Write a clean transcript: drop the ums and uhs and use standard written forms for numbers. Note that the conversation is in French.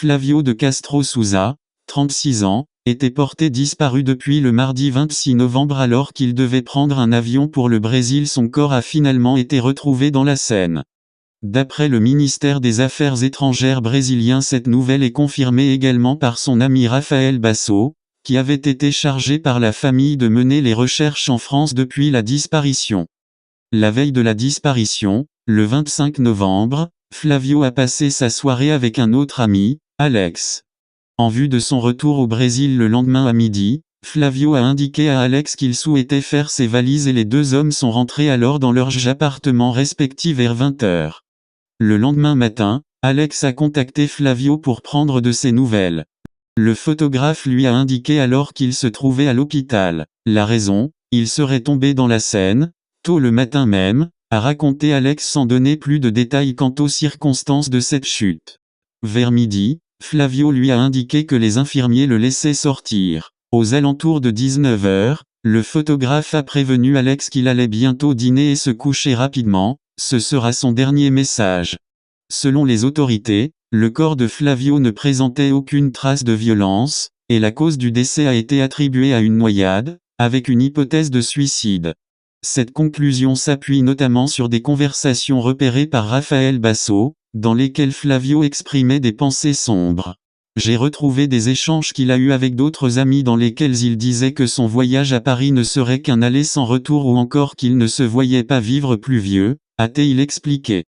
Flavio de Castro Souza, 36 ans, était porté disparu depuis le mardi 26 novembre alors qu'il devait prendre un avion pour le Brésil. Son corps a finalement été retrouvé dans la Seine. D'après le ministère des Affaires étrangères brésilien, cette nouvelle est confirmée également par son ami Rafael Basso, qui avait été chargé par la famille de mener les recherches en France depuis la disparition. La veille de la disparition, le 25 novembre, Flavio a passé sa soirée avec un autre ami, Alex. En vue de son retour au Brésil le lendemain à midi, Flavio a indiqué à Alex qu'il souhaitait faire ses valises et les deux hommes sont rentrés alors dans leurs appartements respectifs vers 20 h. Le lendemain matin, Alex a contacté Flavio pour prendre de ses nouvelles. Le photographe lui a indiqué alors qu'il se trouvait à l'hôpital. La raison, il serait tombé dans la Seine, tôt le matin même, a raconté Alex sans donner plus de détails quant aux circonstances de cette chute. Vers midi, Flavio lui a indiqué que les infirmiers le laissaient sortir. Aux alentours de 19 h, le photographe a prévenu Alex qu'il allait bientôt dîner et se coucher rapidement, ce sera son dernier message. Selon les autorités, le corps de Flavio ne présentait aucune trace de violence, et la cause du décès a été attribuée à une noyade, avec une hypothèse de suicide. Cette conclusion s'appuie notamment sur des conversations repérées par Rafael Basso, dans lesquelles Flavio exprimait des pensées sombres. J'ai retrouvé des échanges qu'il a eus avec d'autres amis dans lesquels il disait que son voyage à Paris ne serait qu'un aller sans retour ou encore qu'il ne se voyait pas vivre plus vieux, a-t-il expliqué.